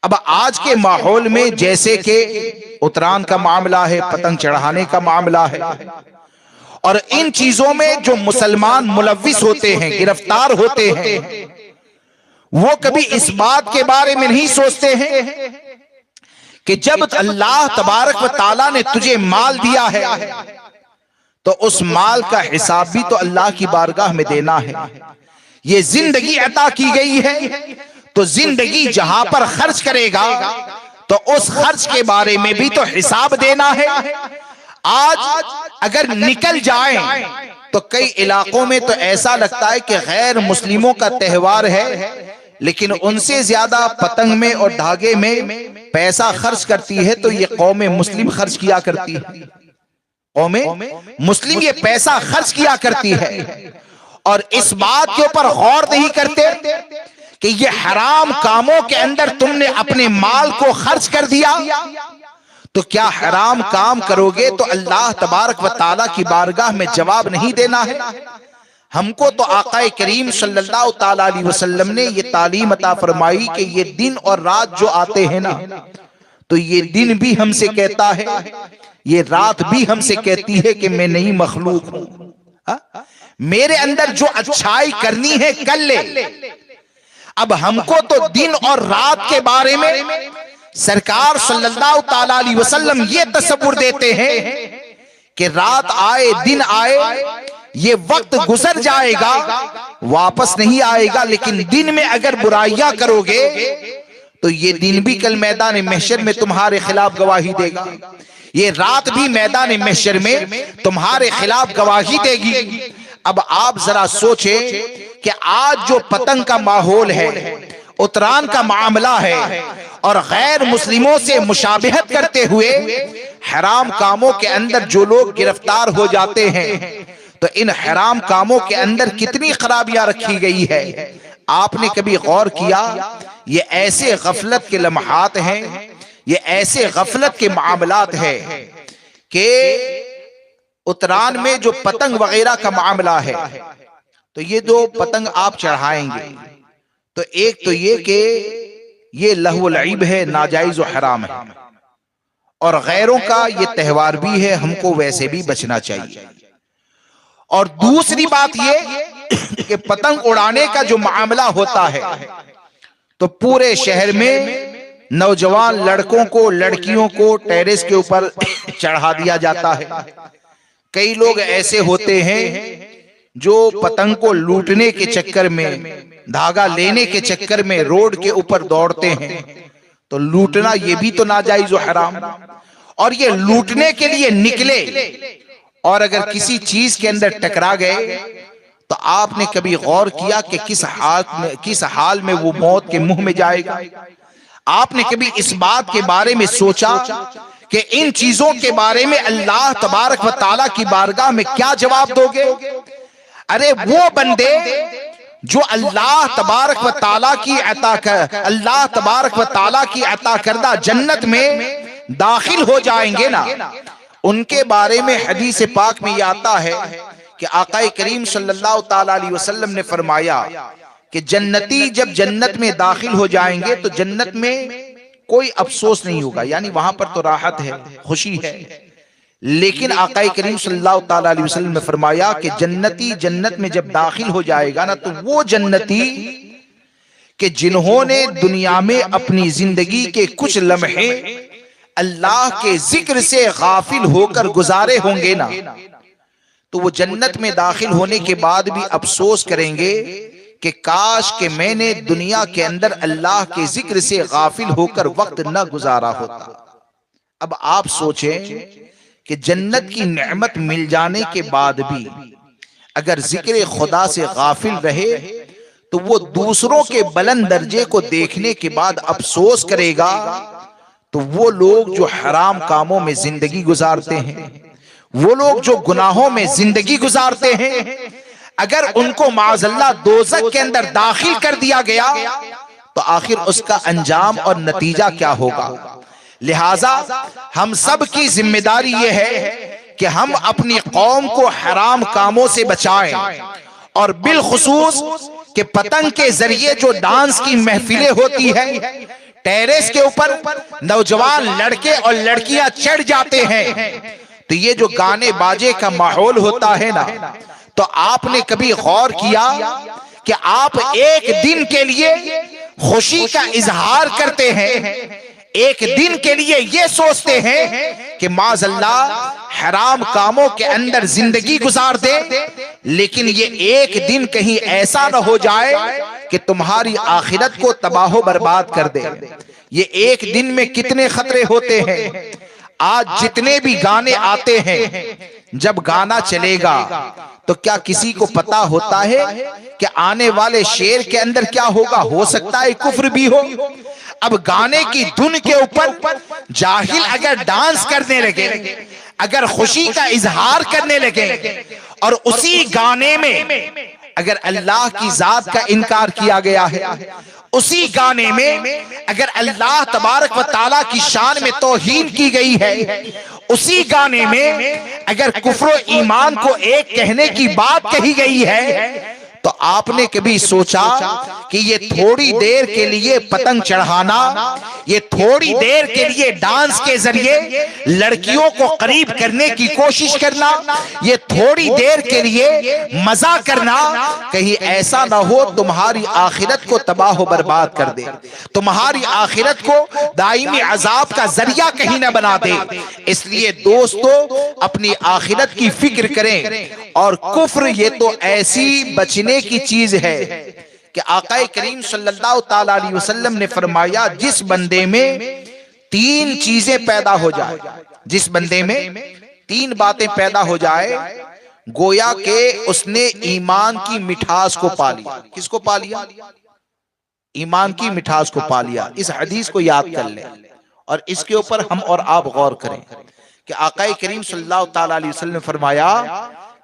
अब आज के माहौल में जैसे कि उत्तरायण का मामला है, पतंग चढ़ाने का मामला है, और इन चीजों में जो मुसलमान मुलव्विस होते हैं, गिरफ्तार होते हैं, वो कभी इस बात के बारे में नहीं सोचते हैं कि जब अल्लाह तबारक व ताला ने तुझे माल दिया है तो उस माल का हिसाब भी तो अल्लाह की बारगाह में देना है। ये जिंदगी अता की गई है तो जिंदगी जहां पर खर्च करेगा तो उस खर्च के बारे में भी तो हिसाब देना है। आज अगर निकल जाए तो कई इलाकों में तो ऐसा लगता है कि गैर मुस्लिमों का त्योहार है, लेकिन उनसे ज्यादा पतंग में और धागे में पैसा खर्च करती है तो ये कौम मुस्लिम खर्च किया करती है। कौम मुस्लिम ये पैसा खर्च किया करती है और इस बात के ऊपर गौर नहीं करते कि ये हराम कामों के अंदर तुमने अपने माल को खर्च कर दिया, तो क्या हराम काम करोगे तो अल्लाह तबारक व ताला की बारगाह में जवाब नहीं देना है। हमको तो आकाए करीम सल्लल्लाहु ताला अलैहि वसल्लम ने ये तालीम अता फरमाई कि ये दिन और रात जो आते हैं ना, तो ये दिन भी हमसे कहता है, ये रात भी हमसे कहती है कि मैं नहीं मखलूक हूं, मेरे अंदर जो अच्छाई करनी है कर ले। अब हमको तो दिन और रात के बारे में सरकार सल्लल्लाहु ताला अलैहि वसल्लम ये तसव्वुर देते हैं कि रात आए दिन आए ये वक्त गुजर जाएगा, वापस नहीं आएगा, लेकिन दिन में अगर बुराइयां करोगे तो ये दिन भी कल मैदान महशर में तुम्हारे खिलाफ गवाही देगा, ये रात भी मैदान महशर में तुम्हारे खिलाफ गवाही देगी। अब आप जरा सोचे कि आज जो पतंग का माहौल है, उत्तरायण का मामला है, और गैर मुस्लिमों से मुशाबिहत करते हुए हराम कामों के अंदर जो लोग गिरफ्तार हो जाते हैं, तो इन हराम कामों के अंदर कितनी खराबियां रखी गई है। आपने कभी गौर किया? ये ऐसे गफलत के लम्हात हैं, ये ऐसे गफलत के मामलात हैं कि उत्तरायण में जो पतंग वगैरह का मामला है, तो ये जो पतंग आप चढ़ाएंगे तो एक तो ये कि ये लहव लईब है, नाजायज और हराम है, और गैरों का ये त्योहार भी है, हमको वैसे भी बचना चाहिए। और दूसरी बात ये कि पतंग उड़ाने का जो मामला होता है तो पूरे शहर में नौजवान लड़कों को लड़कियों को टेरेस के ऊपर चढ़ा दिया जाता है। कई लोग ऐसे होते हैं जो पतंग को लूटने के चक्कर में, धागा लेने के चक्कर में रोड के ऊपर दौड़ते हैं, तो लूटना ये भी तो नाजायज और हराम। और ये लूटने के लिए निकले और अगर किसी चीज के अंदर टकरा गए तो आपने कभी गौर किया कि किस हाल में वो मौत के मुंह में जाएगा? आपने कभी इस बात के बारे में सोचा कि इन चीजों के बारे में अल्लाह तबारक व ताला की बारगाह में क्या जवाब दोगे? अरे वो बंदे जो अल्लाह तबारक व ताला की अता करदा जन्नत में दाखिल हो जाएंगे ना, उनके बारे में हदीस पाक में यह आता है कि आकाए करीम सल्लल्लाहु ताला अलैहि वसल्लम ने फरमाया कि जन्नती जब जन्नत में दाखिल हो जाएंगे तो जन्नत में कोई अफसोस नहीं होगा, यानी वहां पर तो राहत है, खुशी है। लेकिन आकाए करीम सल्लल्लाहु ताला अलैहि वसल्लम ने फरमाया कि जन्नती जन्नत में जब दाखिल हो जाएगा ना, तो वो जन्नती कि जिन्होंने दुनिया में अपनी जिंदगी के कुछ लम्हे अल्लाह के जिक्र से गाफिल होकर गुजारे होंगे ना, तो वो जन्नत में दाखिल होने के बाद भी अफसोस करेंगे कि काश कि मैंने दुनिया के अंदर अल्लाह के जिक्र से गाफिल होकर वक्त न गुजारा होता। अब आप सोचें कि जन्नत की नेमत मिल जाने के बाद भी अगर जिक्र खुदा से गाफिल रहे तो वो दूसरों के बुलंद दर्जे को देखने के बाद अफसोस करेगा। तो वो लोग जो हराम कामों में जिंदगी गुजारते हैं, वो लोग जो गुनाहों में जिंदगी गुजारते हैं, अगर उनको माज़अल्लाह दोज़ख के अंदर दाखिल कर दिया गया तो आखिर उसका अंजाम और नतीजा क्या होगा? लिहाजा हम सब की जिम्मेदारी यह है कि हम अपनी कौम को हराम कामों से बचाएं, और बिलखुसूस कि पतंग के जरिए जो डांस की महफिलें होती है, टेरेस के ऊपर नौजवान लड़के और लड़कियां चढ़ जाते हैं, तो ये जो गाने बाजे का माहौल होता है ना, तो आपने कभी गौर किया कि आप एक दिन के लिए खुशी का इजहार करते हैं, एक दिन के लिए ये सोचते हैं कि माज़अल्लाह हराम कामों के अंदर जिंदगी गुजार दे, लेकिन ये एक दिन कहीं ऐसा ना हो जाए कि तुम्हारी आखिरत को तबाह बर्बाद कर दे। ये एक दिन में कितने खतरे होते हैं। आज जितने भी गाने आते हैं, जब गाना चलेगा तो क्या किसी को पता होता है कि आने वाले शेर के अंदर क्या होगा? हो सकता है कुफ्र भी हो। अब गाने की धुन के ऊपर जाहिल अगर डांस करने लगे, अगर खुशी का इजहार करने लगे, और उसी गाने में अगर अल्लाह की जात का इनकार किया गया है, उसी गाने में अगर अल्लाह तबारक व ताला की शान में तौहीन की गई है, उसी गाने में अगर कुफ्र ईमान को एक कहने की बात कही गई है, तो आपने कभी सोचा कि ये थोड़ी देर के लिए पतंग चढ़ाना, ये थोड़ी देर के लिए डांस के जरिए लड़कियों को करीब करने की कोशिश करना, ये थोड़ी देर के लिए मजा करना, कहीं ऐसा ना हो तुम्हारी आखिरत को तबाह बर्बाद कर दे, तुम्हारी आखिरत को दायमी अजाब का जरिया कहीं ना बना दे। इसलिए दोस्तों, अपनी आखिरत की फिक्र करें। और कुफ्र ये तो ऐसी बचने की चीज है कि आका करीम सल्लल्लाहु ताला अलैहि वसल्लम ने फरमाया, जिस बंदे में तीन चीजें पैदा हो जाए, जिस बंदे में तीन बातें पैदा हो जाए, गोया के उसने ईमान की मिठास को पा लिया। किसको पा लिया? ईमान की मिठास को पा लिया। इस हदीस को याद कर लें और इसके ऊपर हम और आप गौर करें कि आका करीम सल्लल्लाहु ताला अलैहि वसल्लम ने फरमाया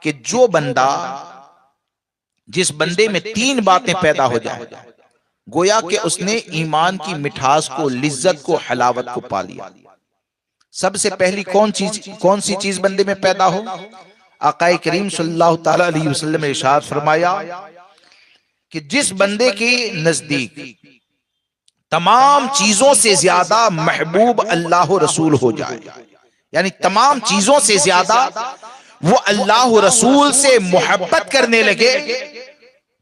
कि जो बंदा, जिस बंदे में तीन बातें पैदा हो जाए, गोया कि उसने ईमान की मिठास को, लिज्जत को, हलावत को पा लिया। सबसे पहली कौन सी चीज बंदे में पैदा हो? आका करीम सल्लल्लाहु ताला अलैहि वसल्लम ने इरशाद फरमाया कि जिस बंदे के नजदीक तमाम चीजों से ज्यादा महबूब अल्लाह रसूल हो जाए, यानी तमाम चीजों से ज्यादा वो अल्लाह रसूल से मोहब्बत करने लगे,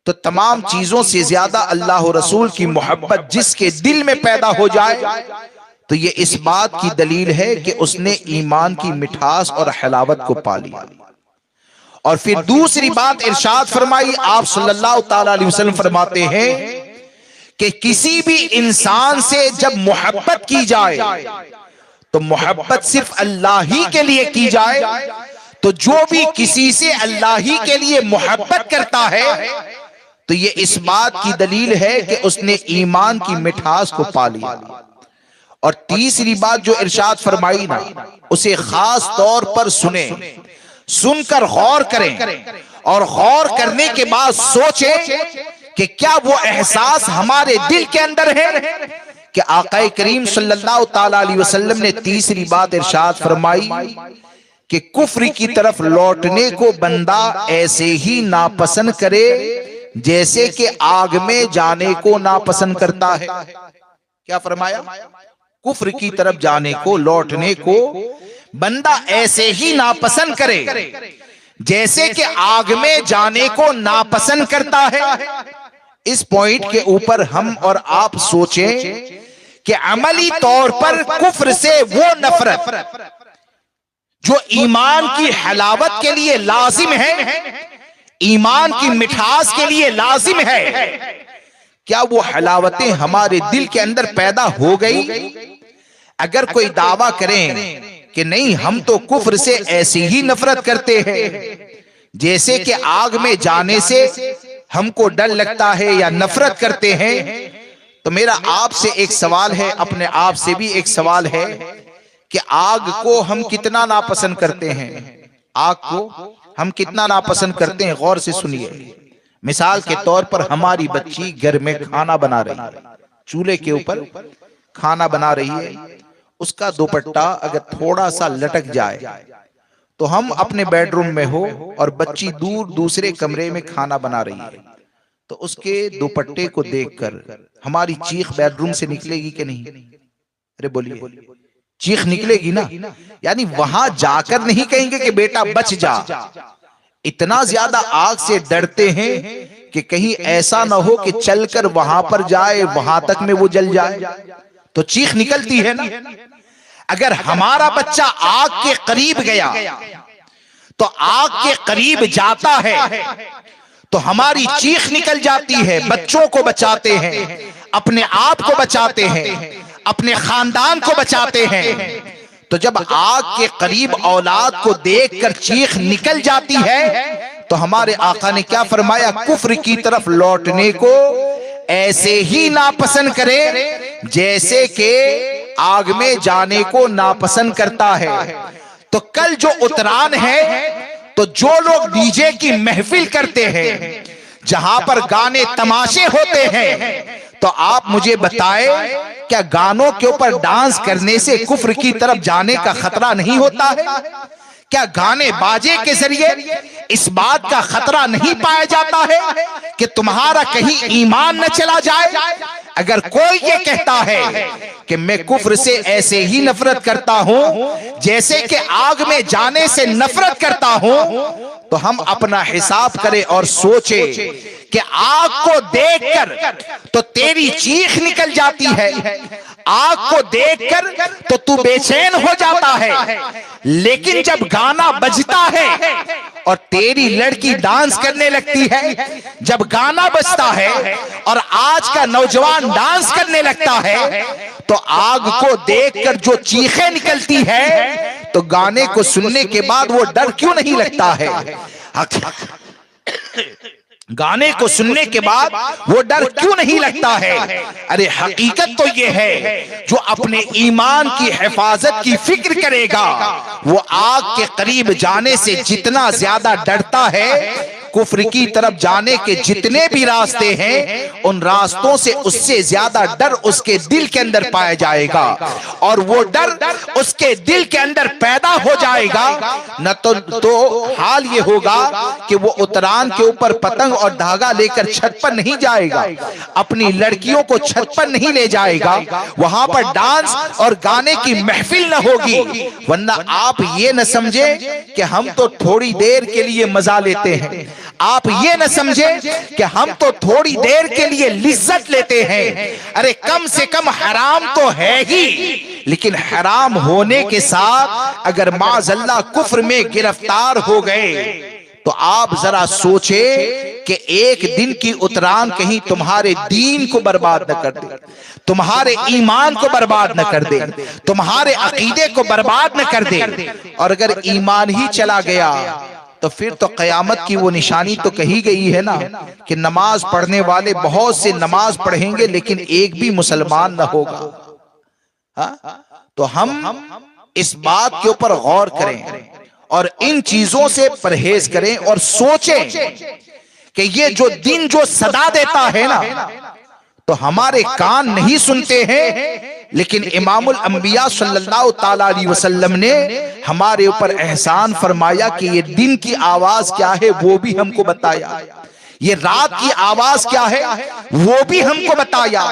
तो तमाम चीजों से ज्यादा अल्लाह रसूल की मोहब्बत जिसके दिल में पैदा हो जाए, तो ये इस बात की दलील है कि उसने ईमान की मिठास और हलावत को पा लिया। और फिर दूसरी बात इरशाद फरमाई, आप सल्लल्लाहु ताला अलैहि वसल्लम फरमाते हैं कि किसी भी इंसान से जब मोहब्बत की जाए, तो मोहब्बत सिर्फ अल्लाह ही के लिए की जाए। तो जो भी किसी से अल्लाह ही के लिए मोहब्बत करता है, तो ये इस बात की दलील है कि उसने ईमान की मिठास को पा लिया। और तीसरी बात जो इरशाद फरमाई ना, उसे खास तौर पर सुने, सुनकर गौर करें, और गौर करने के बाद सोचें कि क्या वो एहसास हमारे दिल के अंदर है कि आका करीम सल्लल्लाहु ताला अलैहि वसल्लम ने तीसरी बात इरशाद फरमाई कि कुफ्र की तरफ लौटने को बंदा ऐसे ही नापसंद करे जैसे कि आग में जाने को नापसंद करता है। क्या फरमाया? कुफ्र की तरफ जाने को, लौटने को बंदा ऐसे ही नापसंद करे जैसे कि आग में जाने को नापसंद करता है। इस पॉइंट के ऊपर हम और आप सोचें कि अमली तौर पर कुफ्र से वो नफरत जो ईमान की हलावत के लिए लाजिम है, ईमान की मिठास के लिए लाजिम है, क्या वो हलावतें हमारे दिल के अंदर पैदा हो गई? अगर कोई दावा करें कि नहीं, हम तो कुफ्र से ऐसी ही नफरत करते हैं जैसे कि आग में जाने से हमको डर लगता है या नफरत करते हैं, तो मेरा आपसे एक सवाल है, अपने आप से भी एक सवाल है कि आग को हम कितना नापसंद करते हैं? आग को हम कितना नापसंद करते हैं? गौर से सुनिए। मिसाल के तौर पर हमारी बच्ची घर में खाना बना रही है, चूल्हे के ऊपर खाना बना रही है, उसका दुपट्टा अगर थोड़ा सा लटक जाए तो हम अपने बेडरूम में हो और बच्ची दूर दूसरे कमरे में खाना बना रही है, तो उसके दुपट्टे को देखकर हमारी चीख बेडरूम से निकलेगी कि नहीं? अरे बोलिए, चीख निकलेगी ना। यानी वहां जाकर नहीं कहेंगे कि बेटा बच जा, इतना ज्यादा आग से डरते हैं कि कहीं ऐसा ना हो कि चलकर वहां पर जाए, वहां तक में वो जल जाए, तो चीख निकलती है ना। अगर हमारा बच्चा आग के करीब गया तो आग के करीब जाता है तो हमारी चीख निकल जाती है। बच्चों को बचाते हैं, अपने आप को बचाते हैं, अपने खानदान को बचाते हैं। तो जब आग के करीब औलाद को देखकर चीख निकल जाती है तो हमारे आका ने क्या फरमाया? कुफ्र की तरफ लौटने को ऐसे ही नापसंद करे जैसे कि आग में जाने को नापसंद करता है। तो कल जो उतरान है, तो जो लोग डीजे की महफिल करते हैं, जहां पर गाने तमाशे होते हैं, तो आप मुझे बताएं क्या गानों के ऊपर डांस करने से कुफ्र की तरफ जाने का खतरा नहीं होता है? क्या गाने बाजे के जरिए इस बात का खतरा नहीं पाया जाता है कि तुम्हारा कहीं ईमान न चला जाए? अगर कोई ये कहता है कि मैं कुफ्र से ऐसे ही नफरत करता हूं जैसे कि आग में जाने से नफरत करता हूं, तो हम अपना हिसाब करें और सोचे कि आग को देखकर तो तेरी चीख निकल जाती है, आग को देखकर तो तू बेचैन हो जाता है, लेकिन जब गाना बजता है और तेरी लड़की डांस करने लगती है, जब गाना बजता है और आज का नौजवान डांस करने लगता है, तो आग को देखकर जो चीखें निकलती है, तो गाने को सुनने के बाद वो डर क्यों नहीं लगता है? गाने को सुनने के बाद वो डर क्यों नहीं लगता है? अरे हकीकत तो ये है, जो अपने ईमान की हिफाजत की फिक्र करेगा वो आग के करीब जाने से जितना ज्यादा डरता है, कुफ्र की तरफ जाने के जितने भी रास्ते हैं उन रास्तों से उससे ज्यादा डर उसके दिल के अंदर पाया जाएगा। और वो डर उसके दिल के अंदर पैदा हो जाएगा न तो हाल ये होगा कि वो उतरान के ऊपर पतंग और धागा लेकर छत पर नहीं जाएगा, अपनी लड़कियों को छत पर नहीं ले जाएगा, वहां पर डांस और गाने की महफिल न होगी। वरना आप ये न समझे कि हम तो थोड़ी देर के लिए मजा लेते हैं, आप ये न समझे कि हम तो थोड़ी देर के लिए लिज्जत लेते हैं। अरे कम से कम हराम तो है ही, लेकिन हराम होने के साथ अगर माज़अल्लाह कुफ्र में गिरफ्तार हो गए तो आप जरा सोचे कि एक दिन की उतरान कहीं तुम्हारे दीन को बर्बाद न कर दे, तुम्हारे ईमान को बर्बाद न कर दे, तुम्हारे अकीदे को बर्बाद न कर दे। और अगर ईमान ही चला गया तो फिर तो कयामत की वो निशानी तो कही गई है ना कि नमाज पढ़ने वाले बहुत से नमाज पढ़ेंगे लेकिन एक भी मुसलमान न होगा। तो हम इस बात के ऊपर गौर करें और इन चीजों से परहेज करें और सोचें कि ये जो दिन जो सदा देता है ना, तो हमारे कान नहीं सुनते हैं, लेकिन इमामुल अंबिया सल्लल्लाहु ताला अलैहि वसल्लम ने हमारे ऊपर एहसान फरमाया कि ये दिन की आवाज क्या है वो भी हमको बताया, ये रात की आवाज क्या है वो भी हमको बताया।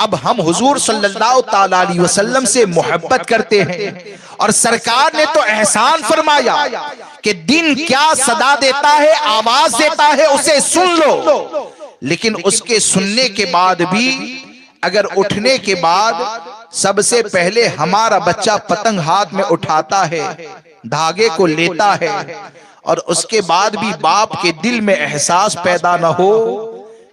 अब हम हुजूर सल्लल्लाहु ताला अलैहि वसल्लम से मोहब्बत करते हैं और सरकार ने तो एहसान फरमाया कि दिन क्या सदा देता है, आवाज देता है, उसे सुन लो। लेकिन उसके सुनने के बाद भी अगर उठने के बाद सबसे पहले हमारा बच्चा पतंग हाथ में उठाता है, धागे को लेता है, और उसके बाद भी बाप के दिल में एहसास पैदा न हो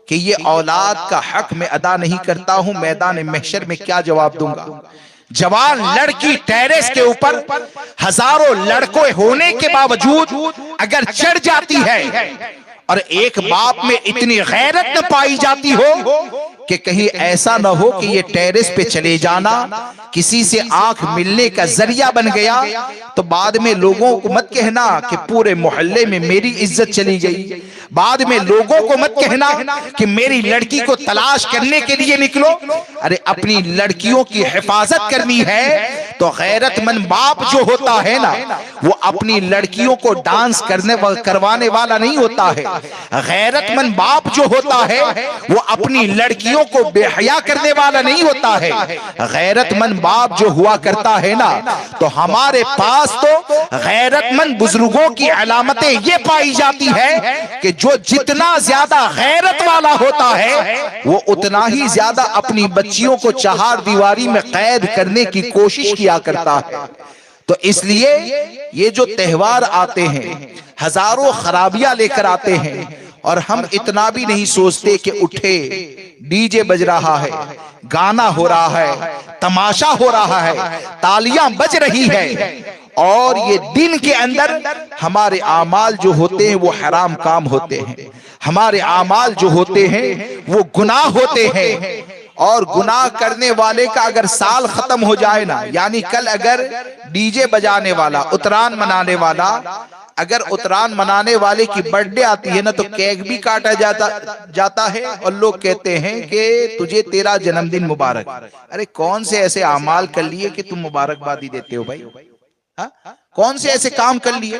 कि ये औलाद का हक मैं अदा नहीं करता हूं, मैदान महशर में क्या जवाब दूंगा। जवान लड़की टेरेस के ऊपर हजारों लड़कों होने के बावजूद अगर चढ़ जाती है और एक बाप में इतनी गैरत न पाई जाती हो कि कहीं ऐसा न हो कि ये टेरेस पे चले जाना किसी से आंख मिलने का जरिया बन गया, तो बाद में लोगों को मत कहना कि पूरे मोहल्ले में मेरी इज्जत चली गई, बाद में लोगों को मत कहना कि मेरी लड़की को तलाश करने के लिए निकलो। अरे अपनी लड़कियों की हिफाजत करनी है तो गैरतमंद बाप जो होता है ना, वो अपनी लड़कियों को डांस करवाने वाला नहीं होता है। गैरतमंद बाप जो होता है वो अपनी लड़कियों को बेहया करने वाला नहीं होता है। गैरतमंद बाप जो हुआ करता है ना, तो हमारे पास तो गैरतमंद बुजुर्गों की अलामतें ये पाई जाती है कि जो जितना ज्यादा गैरत वाला होता है वो उतना ही ज्यादा अपनी बच्चियों को चार दीवारी में कैद करने की कोशिश किया करता है। तो इसलिए ये जो त्योहार आते हैं हजारों खराबियां लेकर आते हैं, और हम इतना भी नहीं सोचते कि उठे डीजे बज रहा है, गाना हो रहा है, तमाशा हो रहा है, तालियां बज रही है, और ये दिन के अंदर हमारे आमाल जो होते हैं वो हराम काम होते हैं, हमारे आमाल जो होते हैं वो गुनाह होते हैं। और गुनाह करने वाले का अगर साल खत्म हो जाए ना, यानी कल अगर डीजे बजाने वाला, उत्तरायण मनाने वाला, अगर उत्तरायण मनाने वाले की बर्थडे आती है ना, तो केक भी काटा जाता है और लोग कहते हैं कि तुझे तेरा जन्मदिन मुबारक। अरे कौन से ऐसे आमाल कर लिए कि तुम मुबारकबादी देते हो भाई? हा? कौन से ऐसे काम कर लिए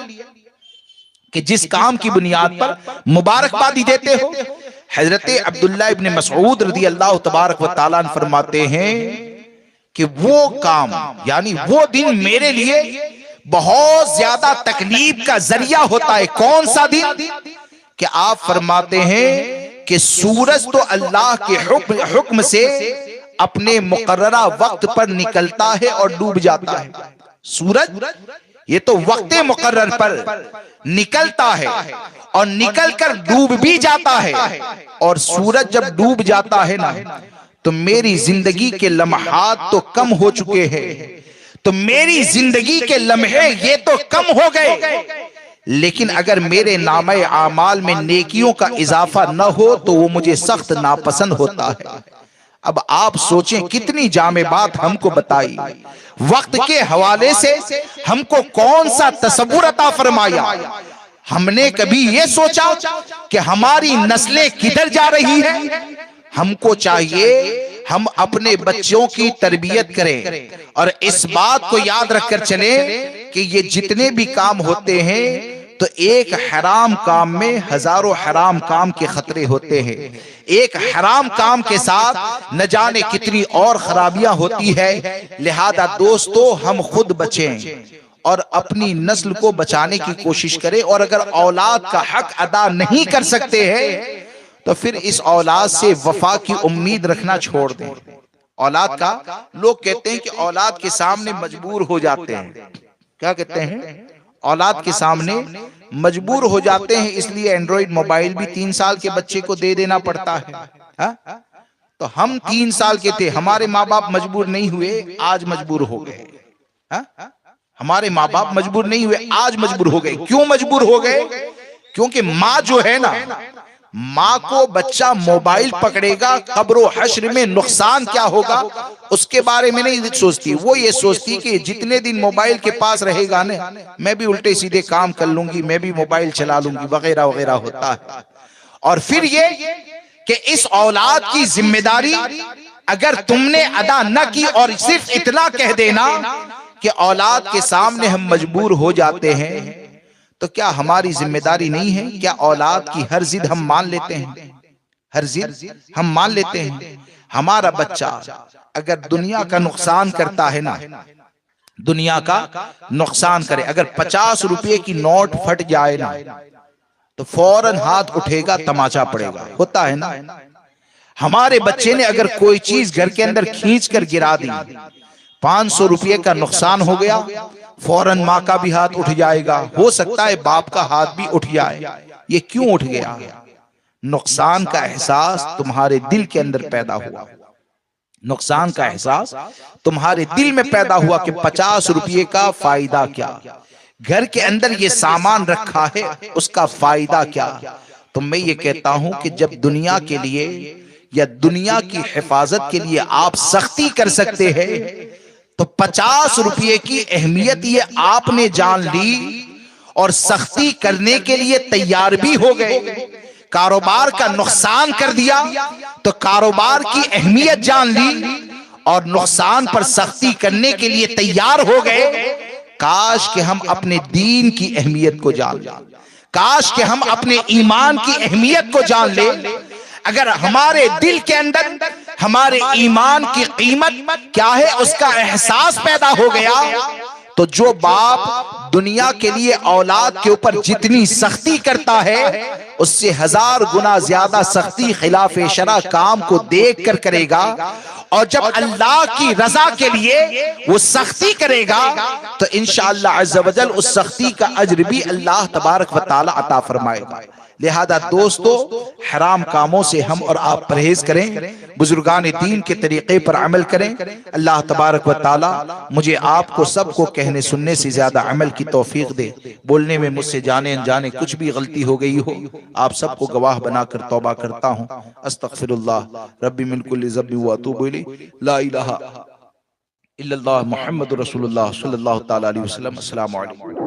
कि जिस काम की बुनियाद पर मुबारकबादी देते हो? हजरत अब्दुल्ला इब्न मसऊद रज़ी अल्लाह तबारक व तआला अन्हु फरमाते हैं कि वो काम, यानी वो दिन मेरे लिए बहुत ज्यादा तकलीफ का जरिया होता है। कौन सा दिन? कि आप फरमाते हैं कि सूरज तो अल्लाह के हुक्म से अपने मुकर्ररा वक्त पर निकलता है और डूब जाता है। सूरज ये तो वक्त मुकर्रर पर निकलता है और निकलकर डूब भी जाता है, और सूरज जब डूब जाता है ना, तो मेरी जिंदगी के लम्हात तो कम हो चुके हैं, तो मेरी जिंदगी के लम्हे ये तो कम हो गए, लेकिन अगर मेरे नामे आमाल में नेकियों का इजाफा न हो तो वो मुझे सख्त नापसंद होता है। अब आप सोचें कितनी जामे बात हमको बताई, वक्त के हवाले से हमको कौन सा तसव्वुर अता फरमाया। हमने कभी ये सोचा कि हमारी नस्लें किधर जा रही है? हमको चाहिए हम अपने बच्चों की तरबियत करें और इस बात को याद रखकर चले कि ये जितने भी काम होते हैं तो एक हराम काम में हजारों हराम काम के खतरे होते हैं। एक हराम काम के साथ न जाने कितनी और खराबियां होती है। लिहाजा दोस्तों हम खुद बचें और अपनी नस्ल को बचाने की कोशिश करें, और अगर औलाद का हक अदा नहीं कर सकते हैं तो फिर इस औलाद से वफा की उम्मीद रखना छोड़ दें। औलाद का लोग कहते हैं कि औलाद के सामने मजबूर हो जाते हैं। क्या कहते हैं? औलाद के सामने मजबूर हो जाते हैं, इसलिए एंड्रॉइड मोबाइल भी 3 साल के बच्चे को दे देना पड़ता है। हा? तो हम 3 साल के थे, हमारे माँ बाप मजबूर नहीं हुए, आज मजबूर हो गए। हमारे माँ बाप मजबूर नहीं हुए, आज मजबूर हो गए। क्यों मजबूर हो गए? क्योंकि माँ जो है ना, माँ को बच्चा मोबाइल पकड़ेगा, कब्र हश्र में नुकसान क्या होगा उसके बारे में नहीं सोचती। वो ये सोचती कि जितने दिन मोबाइल के पास रहेगा ना, मैं भी उल्टे सीधे काम कर लूंगी, मैं भी मोबाइल चला लूंगी, वगैरह वगैरह होता है। और फिर ये कि इस औलाद की जिम्मेदारी अगर तुमने अदा न की और सिर्फ इतना कह देना कि औलाद के सामने हम मजबूर हो जाते हैं, तो क्या हमारी जिम्मेदारी नहीं है? क्या औलाद की हर जिद हम मान लेते हैं? हर जिद हम मान लेते हैं? हमारा बच्चा अगर दुनिया का नुकसान करता है ना, दुनिया का नुकसान करे, अगर 50 रुपए की नोट फट जाए ना, तो फौरन हाथ उठेगा, तमाचा पड़ेगा, होता है ना। हमारे बच्चे ने अगर कोई चीज घर के अंदर खींच कर गिरा दी, 500 रुपये का नुकसान हो गया, फौरन माँ का भी हाथ उठ जाएगा, हो सकता है बाप का हाथ भी उठ जाए। ये क्यों उठ गया? नुकसान का एहसास तुम्हारे दिल के अंदर पैदा हुआ। नुकसान का एहसास तुम्हारे दिल में पैदा हुआ कि 50 रुपये का फायदा क्या, घर के अंदर ये सामान रखा है उसका फायदा क्या। तो मैं ये कहता हूं कि जब दुनिया के लिए या दुनिया की हिफाजत के लिए आप सख्ती कर सकते हैं, तो 50 रुपये की अहमियत ये आपने जान ली और सख्ती करने के लिए तैयार भी हो गए। कारोबार का नुकसान कर दिया तो कारोबार की अहमियत जान ली और नुकसान पर सख्ती करने के लिए तैयार हो गए, काश कि हम अपने दीन की अहमियत को जान लें, काश कि हम अपने ईमान की अहमियत को जान लें। अगर हमारे दिल के अंदर हमारे ईमान की कीमत क्या है उसका एहसास पैदा हो गया, तो जो बाप दुनिया के लिए औलाद के ऊपर जितनी सख्ती करता है उससे 1000 गुना ज्यादा सख्ती खिलाफ शरा काम को देख कर करेगा। और जब अल्लाह की रजा के लिए वो सख्ती करेगा तो इंशाअल्लाह अज़्ज़ व जल उस सख्ती का अज्र भी अल्लाह तबारक व तआला अता फरमाएगा। लिहाजा दोस्तों, हराम कामों से हम और आप परहेज करें, बुजुर्गान दीन के तरीके पर अमल करें। अल्लाह तबारक व तआला मुझे आपको सबको कहने सुनने से ज्यादा अमल की तौफीक दे। बोलने में मुझसे जाने अनजाने कुछ भी गलती हो गई हो, आप सबको गवाह बनाकर तौबा करता हूँ। अस्तगफिरुल्लाह रब्बी मिन कुल्लि ज़ंबि व अतूबु इलैहि, ला इलाहा इल्लल्लाह मुहम्मदुर रसूलुल्लाह सल्लल्लाहु तआला अलैहि वसल्लम। अस्सलामु अलैकुम।